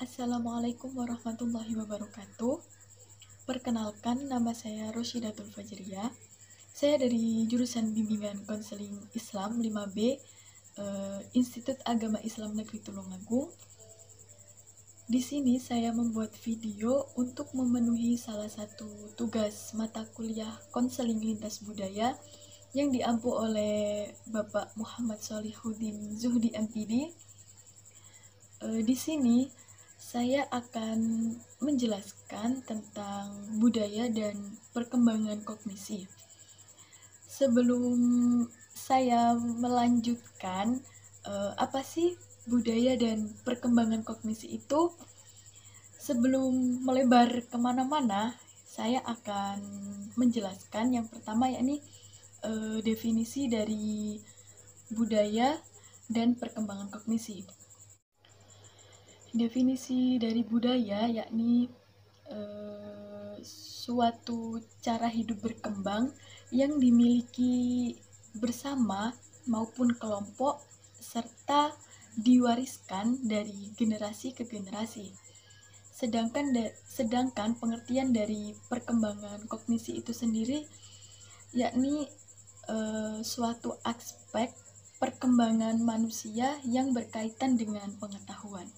Assalamualaikum warahmatullahi wabarakatuh. Perkenalkan, nama saya Rosyidatul Fajriah. Saya dari jurusan Bimbingan Konseling Islam 5B, Institut Agama Islam Negeri Tulungagung. Di sini saya membuat video untuk memenuhi salah satu tugas mata kuliah Konseling Lintas Budaya yang diampu oleh Bapak Muhammad Solihuddin Zuhdi MPD. Di sini saya akan menjelaskan tentang budaya dan perkembangan kognisi. Sebelum saya melanjutkan apa sih budaya dan perkembangan kognisi itu, sebelum melebar kemana-mana, saya akan menjelaskan yang pertama, yakni definisi dari budaya dan perkembangan kognisi. Definisi dari budaya yakni suatu cara hidup berkembang yang dimiliki bersama maupun kelompok serta diwariskan dari generasi ke generasi. Sedangkan pengertian dari perkembangan kognisi itu sendiri yakni suatu aspek perkembangan manusia yang berkaitan dengan pengetahuan.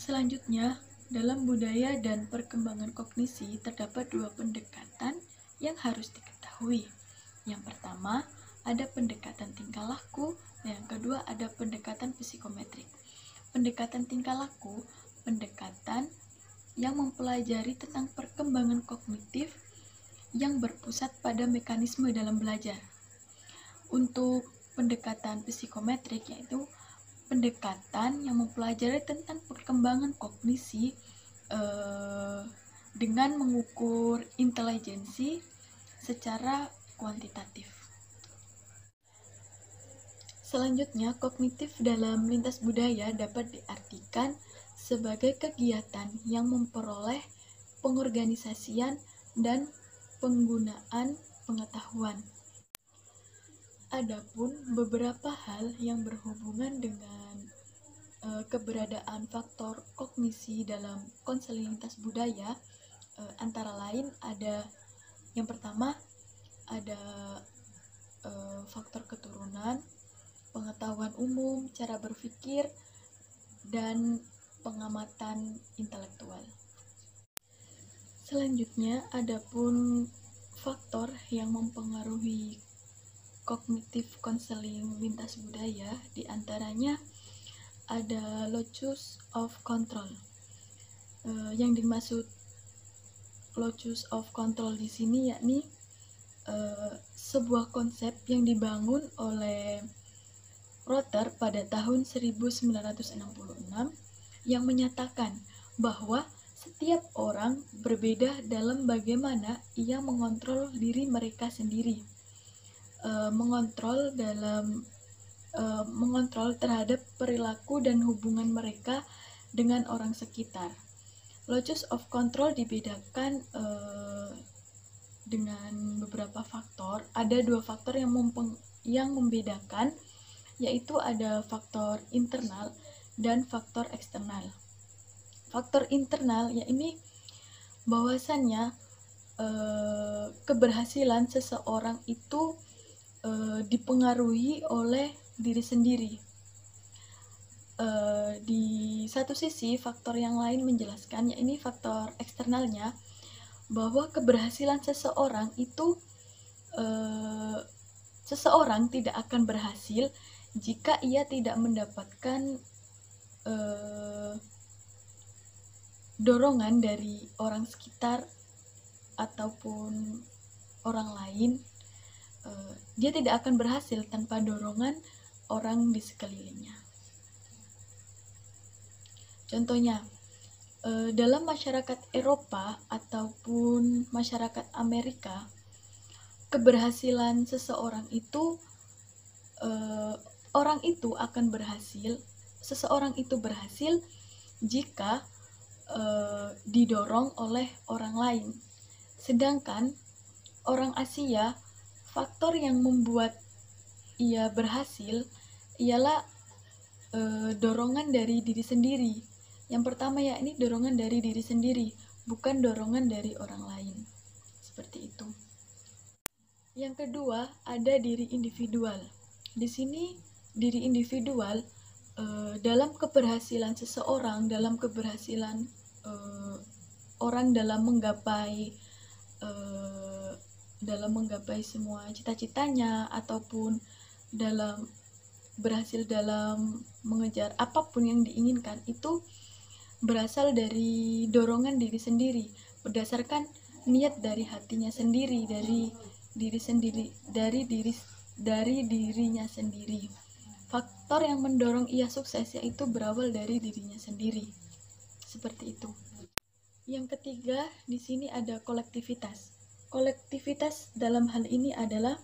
Selanjutnya, dalam budaya dan perkembangan kognisi terdapat dua pendekatan yang harus diketahui. Yang pertama, ada pendekatan tingkah laku, dan yang kedua ada pendekatan psikometrik. Pendekatan tingkah laku, pendekatan yang mempelajari tentang perkembangan kognitif yang berpusat pada mekanisme dalam belajar. Untuk pendekatan psikometrik, yaitu pendekatan yang mempelajari tentang perkembangan kognisi dengan mengukur intelijensi secara kuantitatif. Selanjutnya, kognitif dalam lintas budaya dapat diartikan sebagai kegiatan yang memperoleh pengorganisasian dan penggunaan pengetahuan. Adapun beberapa hal yang berhubungan dengan keberadaan faktor kognisi dalam konseling lintas budaya, antara lain ada yang pertama ada faktor keturunan, pengetahuan umum, cara berpikir, dan pengamatan intelektual. Selanjutnya, adapun faktor yang mempengaruhi kognitif konseling lintas budaya, diantaranya ada locus of control. Yang dimaksud locus of control di sini yakni sebuah konsep yang dibangun oleh Rotter pada tahun 1966 yang menyatakan bahwa setiap orang berbeda dalam bagaimana ia mengontrol diri mereka sendiri. Mengontrol terhadap perilaku dan hubungan mereka dengan orang sekitar. Locus of control dibedakan dengan beberapa faktor. Ada dua faktor yang membedakan, yaitu ada faktor internal dan faktor eksternal. Faktor internal yakni bahwasannya keberhasilan seseorang itu dipengaruhi oleh diri sendiri. Di satu sisi, faktor yang lain menjelaskan, yakni faktor eksternalnya, bahwa keberhasilan seseorang itu seseorang tidak akan berhasil jika ia tidak mendapatkan dorongan dari orang sekitar ataupun orang lain. Dia tidak akan berhasil tanpa dorongan orang di sekelilingnya. Contohnya, dalam masyarakat Eropa ataupun masyarakat Amerika, keberhasilan seseorang itu seseorang itu berhasil jika didorong oleh orang lain. Sedangkan orang Asia, faktor yang membuat ia berhasil ialah dorongan dari diri sendiri. Yang pertama yakni dorongan dari diri sendiri, bukan dorongan dari orang lain. Seperti itu. Yang kedua, ada diri individual. Di sini diri individual dalam keberhasilan seseorang, dalam keberhasilan orang dalam menggapai semua cita-citanya, ataupun berhasil dalam mengejar apapun yang diinginkan, itu berasal dari dorongan diri sendiri, berdasarkan niat dari hatinya sendiri, dari dirinya sendiri. Faktor yang mendorong ia sukses yaitu berawal dari dirinya sendiri. Seperti itu. Yang ketiga, di sini ada kolektivitas. Kolektivitas dalam hal ini adalah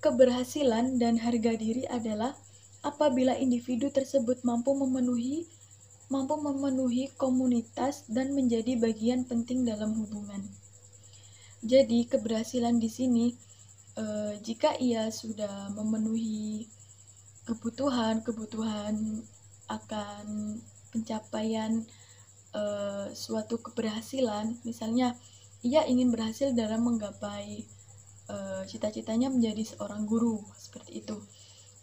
keberhasilan dan harga diri adalah apabila individu tersebut mampu memenuhi komunitas dan menjadi bagian penting dalam hubungan. Jadi keberhasilan di sini jika ia sudah memenuhi kebutuhan akan pencapaian suatu keberhasilan, misalnya ia ingin berhasil dalam menggapai cita-citanya menjadi seorang guru, seperti itu.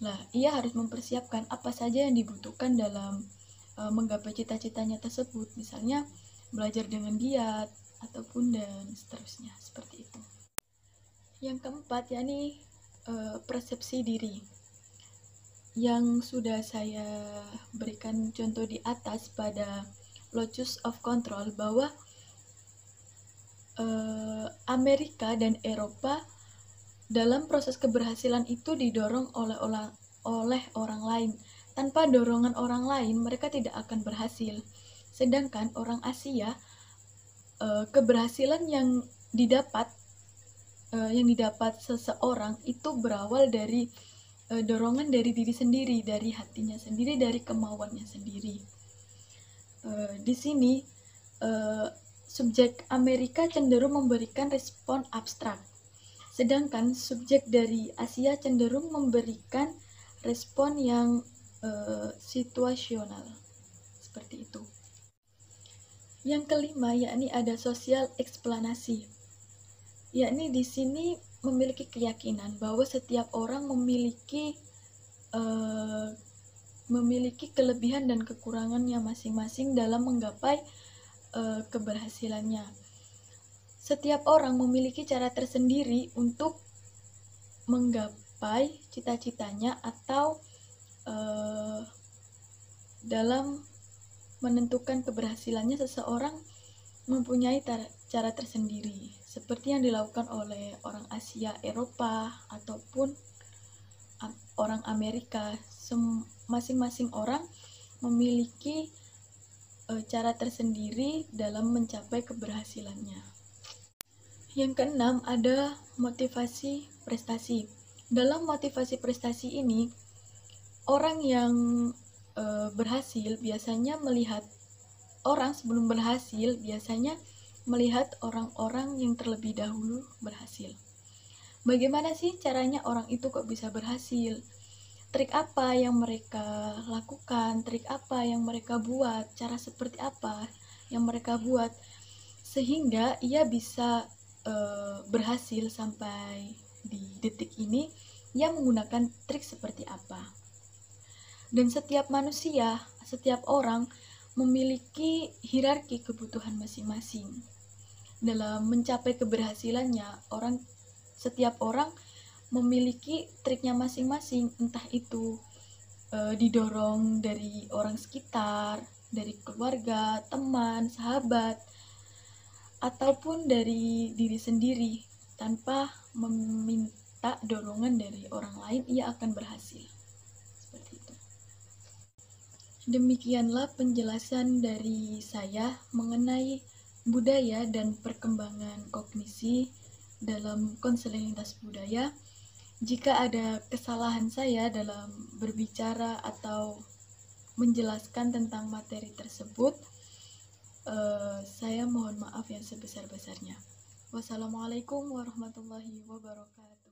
Nah, ia harus mempersiapkan apa saja yang dibutuhkan dalam menggapai cita-citanya tersebut, misalnya belajar dengan giat ataupun dan seterusnya, seperti itu. Yang keempat yakni persepsi diri, yang sudah saya berikan contoh di atas pada locus of control, bahwa Amerika dan Eropa dalam proses keberhasilan itu didorong oleh orang lain. Tanpa dorongan orang lain mereka tidak akan berhasil. Sedangkan orang Asia, keberhasilan yang didapat seseorang itu berawal dari dorongan dari diri sendiri, dari hatinya sendiri, dari kemauannya sendiri. Di sini subjek Amerika cenderung memberikan respon abstrak, sedangkan subjek dari Asia cenderung memberikan respon yang situasional, seperti itu. Yang kelima yakni ada sosial eksplanasi, yakni di sini memiliki keyakinan bahwa setiap orang memiliki kelebihan dan kekurangannya masing-masing dalam menggapai keberhasilannya. Setiap orang memiliki cara tersendiri untuk menggapai cita-citanya atau dalam menentukan keberhasilannya, seseorang mempunyai cara tersendiri, seperti yang dilakukan oleh orang Asia, Eropa, ataupun orang Amerika. Masing-masing orang memiliki cara tersendiri dalam mencapai keberhasilannya. Yang keenam ada motivasi prestasi. Dalam motivasi prestasi ini, orang yang berhasil biasanya melihat orang-orang yang terlebih dahulu berhasil. Bagaimana sih caranya orang itu kok bisa berhasil? Trik apa yang mereka lakukan, trik apa yang mereka buat, cara seperti apa yang mereka buat, sehingga ia bisa berhasil sampai di detik ini. Ia menggunakan trik seperti apa. Dan setiap manusia, setiap orang memiliki hierarki kebutuhan masing-masing. Dalam mencapai keberhasilannya, setiap orang memiliki triknya masing-masing, entah itu didorong dari orang sekitar, dari keluarga, teman, sahabat, ataupun dari diri sendiri. Tanpa meminta dorongan dari orang lain, ia akan berhasil. Seperti itu. Demikianlah penjelasan dari saya mengenai budaya dan perkembangan kognisi dalam konseling lintas budaya. Jika ada kesalahan saya dalam berbicara atau menjelaskan tentang materi tersebut, saya mohon maaf yang sebesar-besarnya. Wassalamualaikum warahmatullahi wabarakatuh.